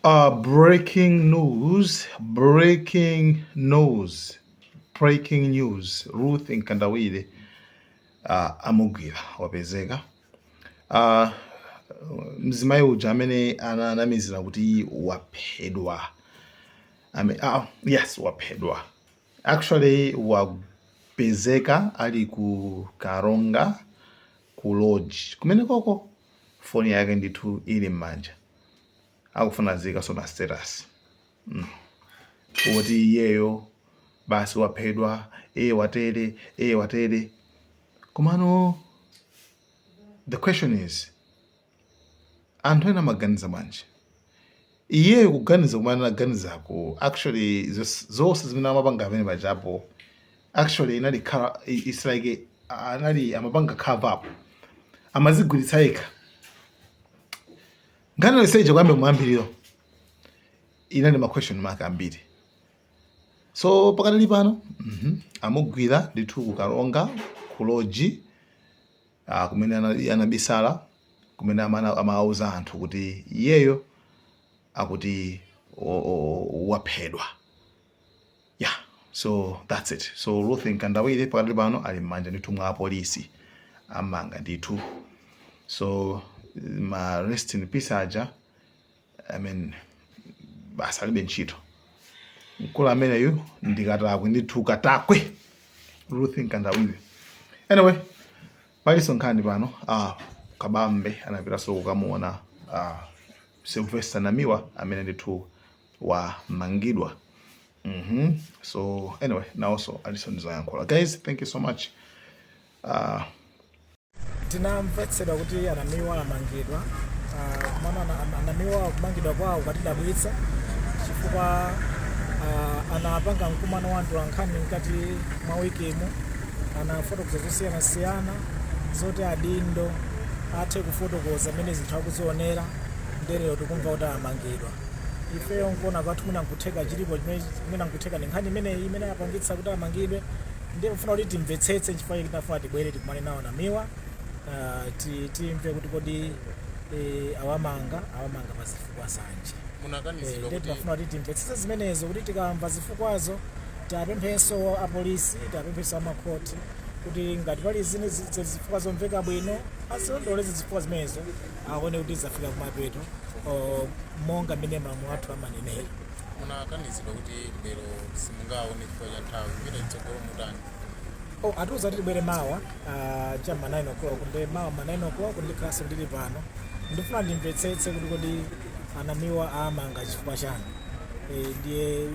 Breaking news, breaking news, breaking news. Ruth mkandawire awagwira apezeka. Mzimayi uja amene ananamizira kuti waphedwa. Yes, waphedwa. Actually, wapezeka ali ku Karonga ku lodge. Kumene koko phone yake ndithu ili m'manja. Akufuna zika sona status. Kuti iyeyo basi waphedwa, watere. Komano, the question is, anthu ena amaganiza bwanji? Iyeyo kuganiza kumene anaganizako, actually zonse zimene amapanga amene pajapo, actually it's like amapanga cover up. Amazigulitsa yekha. Ngani liseje kwambe mwambiriro. Inali ma question mark ambiri. So pakali pano, amugwira ndithu ku Karonga ku lodge, kumene anabisala, kumene amauza anthu kuti iyeyo akuti waphedwa. Yeah, so that's it. So Ruth mkandawire pakali pano ali m'manja ndithu mwa apolisi amanga ndithu. So ma rest in peace aja, basi alibe ntchito. Mkulu ameneyu ndikatakwe ndithu katakwe Ruth mkandawire. Anyway, paliso nkhani pano, kabambe anapitaso kukamuona Sylvester Namiwa amene ndithu wamangidwa. So anyway, now so Alison Zayankola. Guys, thank you so much. Tinamvetsedwa kuti Anamiwa amangidwa. Anamiwa kumangidwa kwawo kwatidabwitsa chifukwa anapanga mkumano wanthu ankhani mkati mwa wikimo, anafotokoza zosiyana-siyana zoti adindo athe kufotokoza amene zinthu akuzionera ndelero tikumva kuti amangidwa. Ifeyo nkuona kwathu mwina nkutheka chilipo mwina nkutheka ni nkhani imene yapangitsa kuti amangidwe. Ndiye mfuna kuti timvetsetse nchifukwa chake tinafuna tibwere tikumane nawo Namiwa, timve kuti kodi awamanga pazifukwa zanji. Tinafuna kuti timvetsetse zimenezo kuti tikamva zifukwazo tapemphenso apolisi, tapemphenso amakhoti kuti ngati pali zine zifukwa zomveka bwino asondoleze zifukwa zimenezo aone kuti zafika kumapeto monga mmene malamulo athu amanenera. Munakanizidwa kuti lero simungaone chifukwa cha nthawi imene itsogolo mutani? Atiuza kuti tibwere mawa cham'ma 9 o'clock, ndi mawa ma 9 o'clock ndi klasi ndili pano. Ndifuna ndimvetsetse kuti kodi Anamiwa amanga chifukwa chani. Ndiye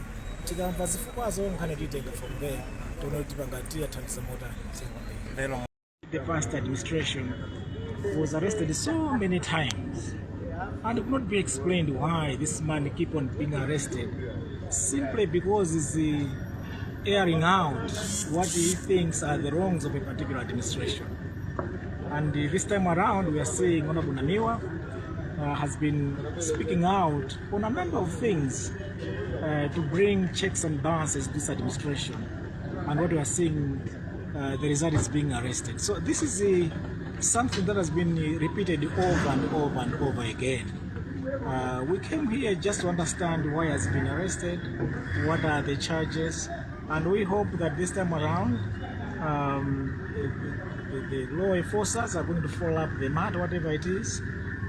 tikamva zifukwazo nkhani titenga from there tione kuti pangati athandiza motani. The past administration was arrested so many times and it could not be explained why this man keep on being arrested, simply because he's airing out what he thinks are the wrongs of a particular administration. And this time around we are seeing Honorable Namiwa has been speaking out on a number of things to bring checks and balances to this administration. And what we are seeing, the result is being arrested. So this is something that has been repeated over and over and over again. We came here just to understand why he has been arrested, what are the charges, and we hope that this time around the law enforcers are going to follow up the matter, whatever it is,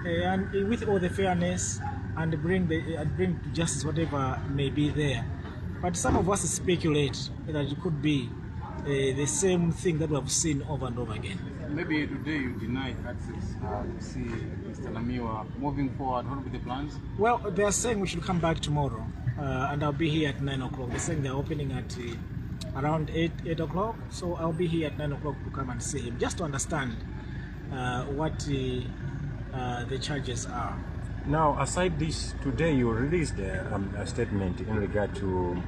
and with all the fairness, and bring to justice whatever may be there. But some of us speculate that it could be the same thing that we have seen over and over again. Maybe today you denied access to see Mr. Namiwa. Moving forward, what will be the plans? Well, they are saying we should come back tomorrow, and I'll be here at 9 o'clock. They're saying they're opening at around 8 o'clock, so I'll be here at 9 o'clock to come and see him, just to understand what the charges are. Now, aside this, today you released a statement in regard to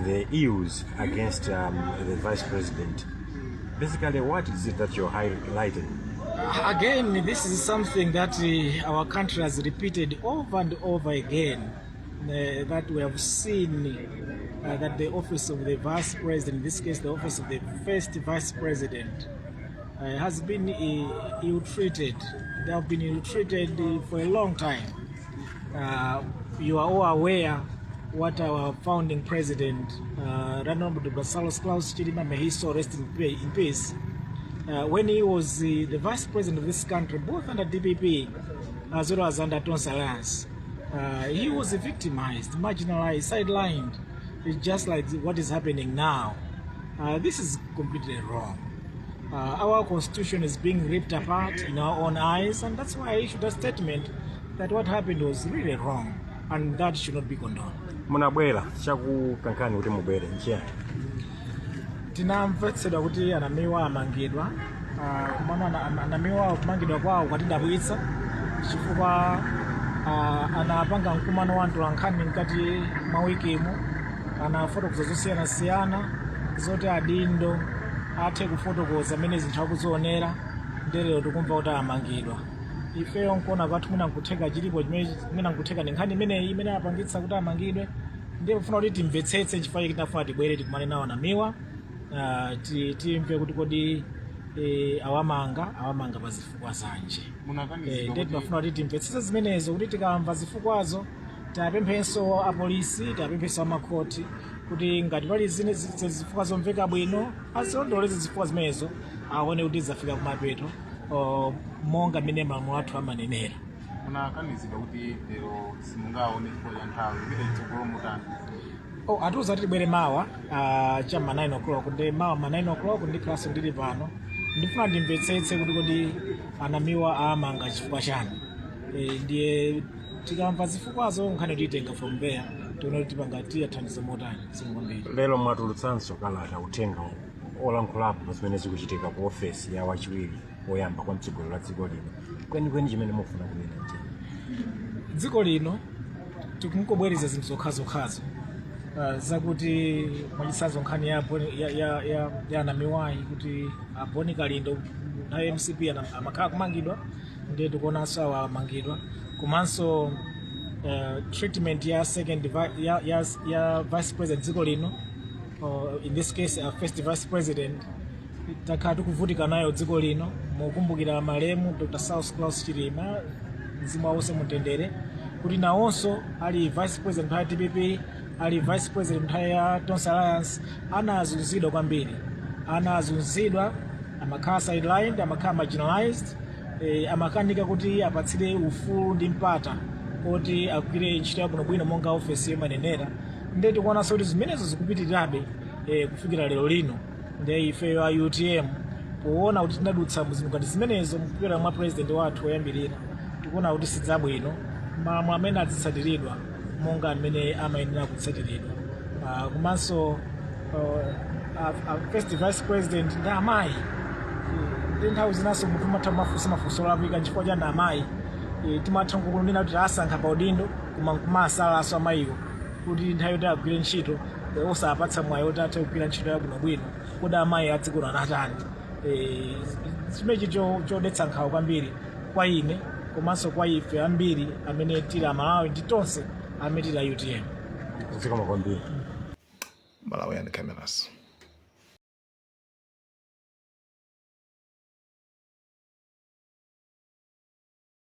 the issues against the Vice President. Basically, what is it that you're highlighting? Again, this is something that our country has repeated over and over again, that we have seen that the office of the Vice President, in this case the office of the first Vice President, has been ill-treated. They have been ill-treated for a long time. you are all aware what our founding president, Honorable Dr. Klaus Chilima, may he so rest in peace, when he was the vice president of this country, both under DPP as well as under Tonsa Alliance, he was victimized, marginalized, sidelined. It's just like what is happening now. This is completely wrong. Our constitution is being ripped apart in our own eyes, and that's why I issued a statement that what happened was really wrong, and that should not be condoned. Munabwera chakukankhani kuti mubwere nchiyani? Tinamvetsedwa kuti anamiwa amangidwa, kumana anamiwa kumangidwa kwawo kwatidabwitsa chifukwa anapanga mkumano wa ntolankhani mkati mwa wikimu, anafotokoza zosiyana-siyana zoti adindo athe kufotokoza amene zinthu akuzionera, ndelero tikumva kuti amangidwa. Ifeyo nkuona kwathu mwina nkutheka chilipo chimene mwina nkutheka ndi nkhani imeneyi imene apangitsa kuti amangidwe, ndiye kufuna kuti timvetsetse chifukwa chake tinafuna tibwere tikumane nawo anamiwa, timve kuti kodi awamanga pa zifukwa zanje. Ndiye tinafuna kuti timvetsetse zimenezo, kuti tikamva zifukwazo tapemphenso apolisi, tapemphenso amakhoti kuti ngati pali zifukwa zomveka bwino azilondoleze zifukwa zimenezo, aone kuti zafika kumapeto monga mmene malamulo athu amanenera. Munakanizidwa kuti lero simungaone chifukwa cha nthawi kupita chitsogolo mutani? Atiuza kuti tibwere mawa cha ma 9 o'clock, ndi mawa ma 9 o'clock ndi class ndili pano. Ndifuna ndimvetsetse kuti kodi anamiwa amanga chifukwa chani. Ndiye tikamva zifukwazo nkhani titenga from there, tione kuti pangati athandize motani singombe. Lero mwatulutsanso kalata uthenga olankhulapo pa zimene zikuchitika ku ofesi ya wachiwiri oyamba kwa mtsogoleri wa dziko lino. Kwenikweni chimene mufuna kunena nchiyani? Dziko lino tikungobwereza zinthu zokhazokhazo zakuti mwachitsanzo nkhani ya anamiwayi kuti aboni kalindo nthawi MCP amakhala kumangidwa, ndiye tikuonanso awa amangidwa, komanso treatment ya ya vice president dziko lino, in this case first vice president, takhala tikuvutika nayo dziko lino. Mukumbukira malemu Dr. Klaus Chilima, mzimu wawonse mutendere, kuti nawonso ali vice president ya DPP, ali vice president ya Tonsa Alliance, anazunzidwa kwambiri, anazunzidwa, amakhala sidelined, amakhala marginalized, amakanika kuti apatsire ufulu ndi mpata kuti agwire ntchito yabwinobwino monga ofesi yomanenera. Ndiye tikuonanso kuti zimenezo zikupitirirabe kufikira lero lino. Ndiye ifeyo a UTM poona kuti tinadutsa muzinthu ngati zimenezo mkupera mwa president wathu woyambirira, tikuona kuti sidzabwino, malamulo amene azitsatiridwa monga amene amayenera kutsatiridwa. Komanso first vice president ndi Amai, ndi nthawi zinaso munthu umatha mafunso olabwika chifukwa cha Amai, timatha kunena kuti asankha pa udindo kumasalaso amayiwo kuti nthawi yoti agwire ntchito osapatsa mwayi woti athe kugwira ntchito yabwinobwino, kodi Amayi adzikula natani. Chimenechi chodetsa nkhawa kwambiri kwa ine komanso kwa ife ambiri amene tili Amalawi ndi tonse amene tili a UTM. Zikomo kwambiri. Malawi and cameras.